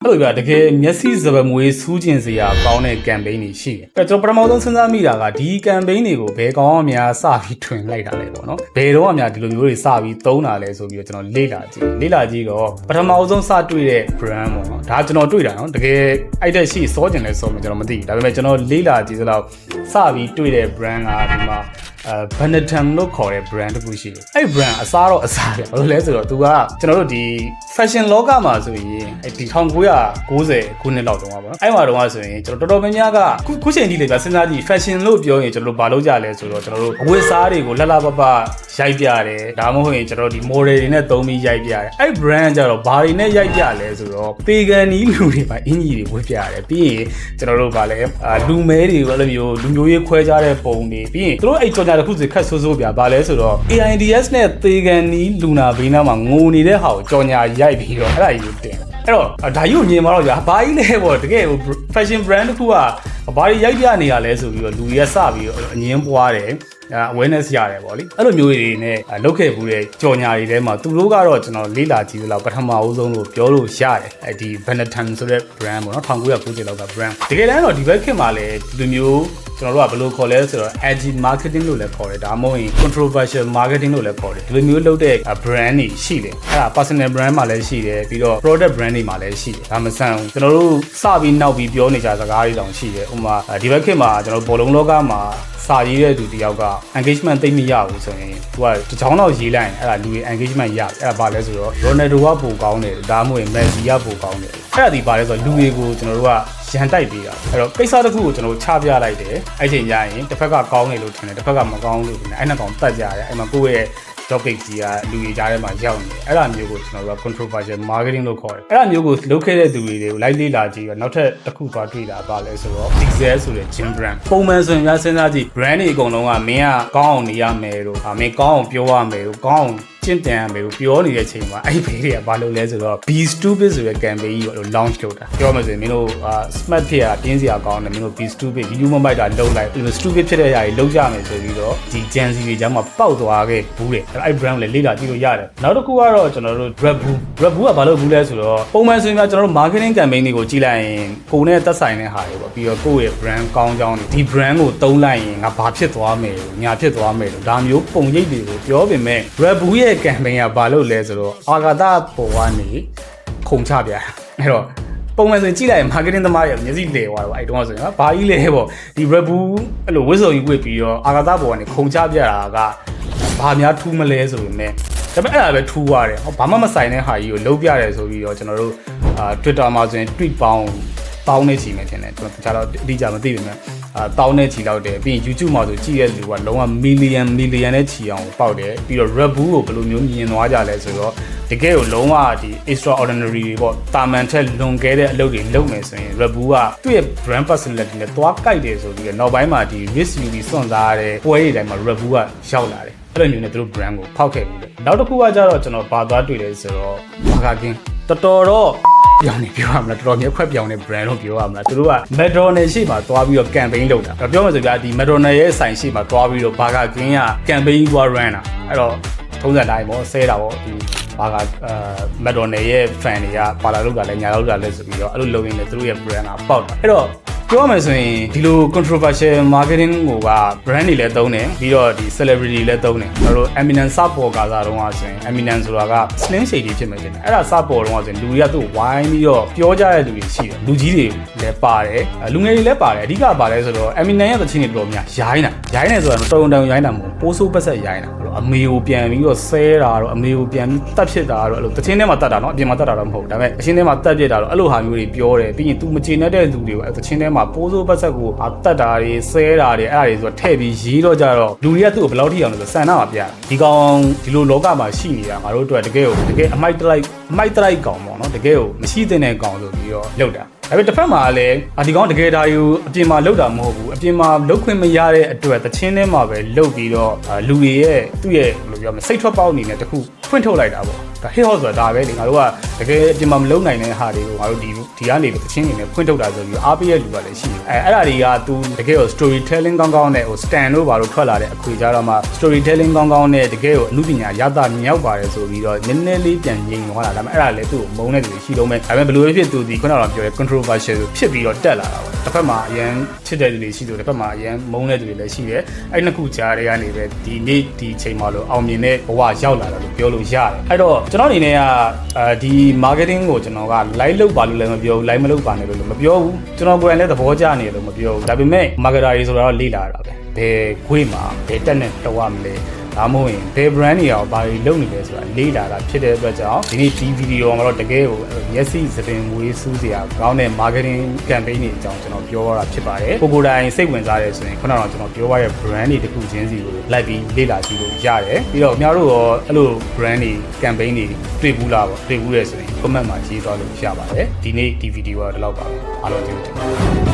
အဲ့လိုပြတကယ်မျက်စိစပမွေးစူးကျင်စရာကောင်းတဲ့ campaign တွေရှိတယ်အဲ့ကျွန်တော်ပထမဆုံးစဉ်းစားမိတာကဒီ campaign တွေကိုဘယ်ကောင်အများစပြီးထွင်လိုက်တာလဲပေါ့နော်ဘယ်တော့အများဒီလိုမျိုးတွေစပြီးသုံးတာလဲဆိုပြီးတော့ကျွန်တော်လေ့လာကြည့်တော့ပထမဆုံးစတွေ့တဲ့ brand ပေါ့နော်ဒါကျွန်တော်တွေ့တာနော်တကယ်အဲ့တဲ့ရှိစောကျင်လဲစောမယ်ကျွန်တော်မသိဘူးဒါပေမဲ့ကျွန်တော်လေ့လာကြည့်စလောက်စပြီးတွေ့တဲ့ brand ကဒီမှာBenetton လို့ခေါ်တဲ့ brand တစ်ခုရှိတယ်အဲ့ brand အစားတော့အစားပဲဘာလို့လဲဆိုတော့သူကကျွန်တော်တို့ဒီ fashion လောကမှာဆိုရင်အဲ့ဒီ1990ခုနှစ်လောက်တုန်းကပေါ့နော်အဲ့မှာတုန်းကဆိုရင်ကျွန်တော်တော်တော်များများကခုချိန်ထိလေပြစဉ်းစားကြည့် fashion လို့ပြောရင်ကျွန်တော်တို့ဘာလုပ်ကြလဲဆိုတော့ကျွန်တော်တို့အဝတ်စားတွေကိုလှလှပပရိုက်ပြတယ်ဒါမှမဟုတ်ရင်ကျွန်တော်တို့ဒီ model တွေနဲ့သုံးပြီးရိုက်ပြတယ်အဲ့ brand ကြတော့ဘာတွေနဲ့ရိုက်ပြလဲဆိုတော့ပေကန်နီးလူတွေပါအင်ကြီးတွေဝတ်ပြရတယ်ပြီးရင်ကျွန်တော်တို့ဗာလဲလူမဲတွေအဲ့လိုမျိုးလူမျိုးရေးခွဲခြားတဲ့ပုံတွေပြီးရင်တို့အဲ့ကြော်ညာတစ်ခုစီခက်ဆိုးဆိုးပြဘာလဲဆိုတော့ AIDS နဲ့သေကန်နီးလူနာဘေးနားမှာငိုနေတဲ့ဟာကိုကြော်ညာရိုက်ပြီးတော့အဲ့ဒါကြီးကိုတင်အဲ့တော့ဒါကြီးကိုမြင်မှာတော့ကြာဘာကြီးလဲပေါ့တကယ် fashion brand တစ်ခုကဘာတွေရိုက်ပြနေရလဲဆိုပြီးတော့လူတွေကစပြီးတော့အငင်းပွားတယ်awareness ရတယ်ပေါ့လေအဲ့လိုမျိုးတွေနဲ့လောက်ခဲ့ဘူးတဲ့ကြော်ညာတွေထဲမှာသူတို့ကတော့ကျွန်တော်လေးလာကြည့်လို့ပထမအဆုံးလို့ပြောလို့ရတယ်အဲ့ဒီ Benetton ဆိုတဲ့ brand ပေါ့နော်1990လောက်က brand တကယ်တမ်းတော့ဒီဘက်ခေတ်မှာလည်းဒီလိုမျိုးကျွန်တော်တို့ကဘယ်လိုခေါ်လဲဆိုတော့ edgy marketing လို့လည်းခေါ်တယ်ဒါမှမဟုတ်ရင် controversial marketing လို့လည်းခေါ်တယ်ဒီလိုမျိုးလုပ်တဲ့ brand တွေရှိတယ်အဲ့ဒါ personal brand မှာလည်းရှိတယ်ပြီးတော့ product brand တွေမှာလည်းရှိတယ်ဒါမဆန်ဘူးကျွန်တော်တို့စပြီးနောက်ပြီးပြောနေကြစကားတွေတောင်ရှိတယ်ဥပမာဒီဘက်ခေတ်မှာကျွန်တော်ဘောလုံးလောကမှာစာရေးတဲ့သူတယောက်က engagement သိမ့်မရဘူးဆိုရင်သူကတစ်ချောင်းတော့ရေးလိုက်ရင်အဲ့ဒါလူတွေ engagement ရအဲ့ဒါဘာလဲဆိုတော့ Ronaldo ကပိုကောင်းတယ်ဒါမှမဟုတ် Messi ကပိုကောင်းတယ်အဲ့ဒါဒီဘာလဲဆိုတော့လူတွေကိုကျွန်တော်တို့ကရန်တိုက်ပေးတာအဲ့တော့ကိစ္စတစ်ခုကိုကျွန်တော်တို့ချပြလိုက်တယ်အဲ့ချိန်ကျရင်တစ်ဖက်ကကောင်းတယ်လို့ထင်တယ်တစ်ဖက်ကမကောင်းလို့ထင်တယ်အဲ့နှစ်ကောင်တက်ကြရတယ်အဲ့မှာကိုယ့်ရဲ့ topic ကြီးကလူတွေကြားထဲမှာရောက်နေတယ်အဲ့ဒါမျိုးကိုကျွန်တော်တို့က controversial marketing လို့ခေါ်တယ်အဲ့ဒါမျိုးကိုလုပ်ခဲ့တဲ့သူတွေကိုလိုက်လေ့လာကြည့်တော့နောက်ထပ်တစ်ခုသွားတွေ့တာပါလဲဆိုတော့ Diesel ဆိုတဲ့ gym brand ပုံမှန်ဆိုရင်များစဉ်းစားကြည့် brand တွေအကုန်လုံးကမင်းကကောင်းအောင်နေရမယ်တို့မင်းကောင်းအောင်ပြောရမယ်တို့ကောင်းအောင်ကျင့်တန်ရမယ်လို့ပြောနေတဲ့ချိန်မှာအဲ့ဘေးတွေကဘာလုပ်လဲဆိုတော့ Be Stupid ဆိုတဲ့ campaign ကြီးကို launch လုပ်တာပြောမှဆိုရင်မင်းတို့ smart ဖြစ်ရတင်းစရာကောင်းတယ်မင်းတို့ Be Stupid ဒီ human bite တာလုံးလိုက်ဒီ stupid ဖြစ်တဲ့အရာကြီးလုံးကြမယ်ဆိုပြီးတော့ဒီ Gen Z တွေကြားမှာပေါက်သွားခဲ့ဘူးတယ်အဲ့ brand ကိုလည်းလေ့လာကြည့်လို့ရတယ်နောက်တစ်ခုကတော့ကျွန်တော်တို့ Red Bullကဘာလို့ဘူးလဲဆိုတော့ပုံမှန်ဆိုရင်ကျွန်တော်တို့ marketing campaign တွေကိုကြည့်လိုက်ရင်ကိုယ်နဲ့သက်ဆိုင်တဲ့ဟာတွေပေါ့ပြီးတော့ကိုယ့်ရဲ့ brand ကောင်းကြောင်းတွေဒီ brand ကိုသုံးလိုက်ရင်ငါဘာဖြစ်သွားမယ်ညာဖြစ်သွားမယ်ဒါမျိုးပုံရိပ်တွေကိုပြောပေမဲ့ Red Bull ရဲ့ campaign ကဘာလို့လဲဆိုတော့အာဂါသပေါ်ကနေခုံချပြအဲ့တော့ပုံမှန်ဆိုကြည့်လိုက်ရင် marketing သမားတွေမျက်စိလဲသွားတယ်ပေါ့အဲ့တုန်းကဆိုရင်ဘာကြီးလဲပေါ့ဒီ Red Bull အဲ့လိုဝစ်စုံကြီးဝစ်ပြီးတော့အာဂါသပေါ်ကနေခုံချပြတာကဘာများထူးမလဲဆိုပေမဲ့ဒါပေမဲ့အဲ့ဒါပဲထူးသွားတယ်ဘာမှမဆိုင်တဲ့ဟာကြီးကိုလုံးပြတယ်ဆိုပြီးတော့ကျွန်တော်တို့Twitter မှာဆိုရင် tweet ပေါင်းတောင်းနေချီမယ်ထင်တယ်ကျွန်တော်တခြားတော့အတိအကျမသိပေမဲ့တောင်းနေချီလောက်တယ်ပြီးရင် YouTube မှာဆိုကြည့်ရတဲ့လူကလုံးဝ million နဲ့ချီအောင်ပေါက်တယ်ပြီးတော့ Red Bull ကိုဘယ်လိုမျိုးမြင်သွားကြလဲဆိုတော့တကယ်ကိုလုံးဝဒီ extraordinary တွေပေါ့တာမန်ထက်လွန်ခဲ့တဲ့အလုပ်တွေလုပ်မယ်ဆိုရင် Red Bull ကသူ့ရဲ့ brand personality နဲ့သွားကြိုက်တယ်ဆိုပြီးတော့နောက်ပိုင်းမှာဒီ risk UV စွန့်စားရတဲ့ပွဲတွေတိုင်းမှာ Red Bull ကရောက်လာတယ်အဲ့လိုမျိုးနဲ့သူတို့ brand ကိုဖောက်ခဲ့ပြီးတယ်နောက်တစ်ခုကကြတော့ကျွန်တော်ဘာသွားတွေ့လဲဆိုတော့ဘာကကင်းတော်တော့ပြောင်းနေပြောရမလားတော်တော်များခွက်ပြောင်းနေ brand လို့ပြောရမလားသူတို့က McDonald ရှေ့မှာသွားပြီးတော့ campaign လုပ်တာပြောမှဆိုပြဒီ McDonald ရဲ့ဆိုင်ရှေ့မှာသွားပြီးတော့ Burger King က campaign သွား run တာအဲ့တော့ထုံးစံတိုင်းပေါ့ဆဲတာပေါ့ဒီ Burger McDonald ရဲ့ fan တွေကပါလာလောက်တာလဲညာလောက်တာလဲဆိုပြီးတော့အဲ့လိုလုပ်ရင်းနဲ့သူတို့ရဲ့ brand ကပေါက်တာအဲ့တော့ပြောမယ်ဆိုရင်ဒီလို controversial marketing ကိုက brand တွေလည်းသုံးတယ်ပြီးတော့ဒီ celebrity လည်းသုံးတယ်ကျွန်တော်တို့ Eminem စပေါ်ကားစားတုန်းကဆိုရင် Eminem ဆိုတာက slim shady ဖြစ်မယ်တင်တယ်အဲ့ဒါစပေါ်တုန်းကဆိုရင်လူတွေကသူ့ဝိုင်းပြီးတော့ပြောကြတဲ့လူတွေရှိတယ်လူကြီးတွေလည်းပါတယ်လူငယ်တွေလည်းပါတယ်အဓိကပါလဲဆိုတော့ Eminem ရဲ့သချင်းတွေတော်များရိုင်းနေဆိုတာတော့တုံရိုင်းတာမဟုတ်ပိုးဆိုးပတ်ဆက်ရိုင်းတာအမေကိုပြန်ပြီးတော့ဆဲတာတော့အမေကိုပြန်ပြီးတတ်ဖြစ်တာတော့အဲ့လိုသချင်းထဲမှာတတ်တာเนาะအပြင်မှာတတ်တာတော့မဟုတ်ဒါပေမဲ့အရှင်းထဲမှာတတ်ပြစ်တာတော့အဲ့လိုဟာမျိုးတွေပြောတယ်ပြီးရင် तू မကျေနပ်တဲ့လူတွေကိုအဲ့သချင်းထဲမှာပိုးစိုးပတ်ဆက်ကိုတတ်တာတွေဆဲတာတွေအဲ့ဒါတွေဆိုတော့ထည့်ပြီးရေးတော့ကြတော့လူတွေကသူ့ကိုဘယ်လောက်ထိအောင်လဲဆိုစံနာမှာပြတယ်ဒီကောင်ဒီလိုလောကမှာရှိနေတာငါတို့အတွက်တကယ်အမိုက်တလိုက်ကောင်ပေါ့နော်တကယ်ကိုမရှိသင့်တဲ့ကောင်ဆိုပြီးတော့လောက်တာဒါပေမဲ့တစ်ဖက်မှာလည်းဒီကောင်တကယ်ဒါယူအပြင်မှာလောက်တာမဟုတ်ဘူးအပြင်မှာလောက်ခွင့်မရတဲ့အတွက်တချင်းထဲမှာပဲလောက်ပြီးတော့လူတွေရဲ့သူ့ရဲ့ဘယ်လိုပြောမလဲစိတ်ထွက်ပေါက်အနေနဲ့တခုဖွင့်ထုတ်လိုက်တာပေါ့ hip hop ဆိုတာဒါပဲလေငါတို့ကတကယ်အပြင်မှာမလုံနိုင်တဲ့ဟာတွေကိုငါတို့ဒီကနေတချင်းနေနဲ့ဖွင့်ထုတ်တာဆိုပြီးအားပေးရလူကလည်းရှိတယ်အဲ့ဒါတွေက तू တကယ်ကို storytelling ကောင်းကောင်းနဲ့ဟို stand တို့ဘာလို့ထွက်လာတဲ့အခွေကြတော့မှ storytelling ကောင်းကောင်းနဲ့တကယ်ကိုအမှုပညာရတာမြောက်ပါတယ်ဆိုပြီးတော့နည်းနည်းလေးပြန်ငြိမ်သွားတာဒါပေမဲ့အဲ့ဒါလည်းသူ့ကိုမုန်းတဲ့သူတွေရှိတော့မယ်ဒါပေမဲ့ဘယ်လိုဖြစ်သူဒီခုနကတော့ပြောရဲ controversial ဖြစ်ပြီးတော့တက်လာတာပေါ့တစ်ဖက်မှာအရန်ချစ်တဲ့သူတွေရှိတယ်တစ်ဖက်မှာအရန်မုန်းတဲ့သူတွေလည်းရှိတယ်အဲ့နှစ်ခုကြားတွေကနေပဲဒီနေ့ဒီချိန်မှာလို့အောင်မြင်တဲ့ဘဝရောက်လာတာလို့ပြောလို့ရတယ်အဲ့တော့ကျွန်တော်အနေနဲ့ကဒီ marketing ကိုကျွန်တော်က live လုပ်ပါလို့လည်းမပြောဘူး live မလုပ်ပါနဲ့လို့လည်းမပြောဘူးကျွန်တော်ကိုယ်တိုင်လည်းသဘောကျနေတယ်လို့မပြောဘူးဒါပေမဲ့ marketer တွေဆိုတာတော့လေ့လာတာပဲဘယ်ခွေးမှာဘယ်တက်နဲ့တော့ရမလဲဒါမှမဟုတ်ရင်ဘယ် brand တွေရောဘာတွေလုပ်နေလဲဆိုတာလေ့လာတာဖြစ်တဲ့အတွက်ကြောင့်ဒီနေ့ဒီဗီဒီယိုမှာတော့တကယ်ကိုမျက်စိစပင်မွေးစူးစရာကောင်းတဲ့ marketing campaign တွေအကြောင်းကျွန်တော်ပြောရတာဖြစ်ပါတယ်ကိုယ်တိုင်စိတ်ဝင်စားတယ်ဆိုရင်ခုနကကျွန်တော်ပြောရတဲ့ brand တွေတစ်ခုချင်းစီကိုလိုက်ပြီးလေ့လာကြည့်လို့ရတယ်ပြီးတော့အများတို့ရောအဲ့လို brand တွေ campaign တွေတွေ့ဘူးလားပေါ့တွေ့ဘူးရဲဆိုရင် comment မှာရေးသွားလို့ရပါတယ်ဒီနေ့ဒီဗီဒီယိုကတော့ဒီလောက်ပါပဲအားလုံးကျေးဇူးတင်ပါတယ်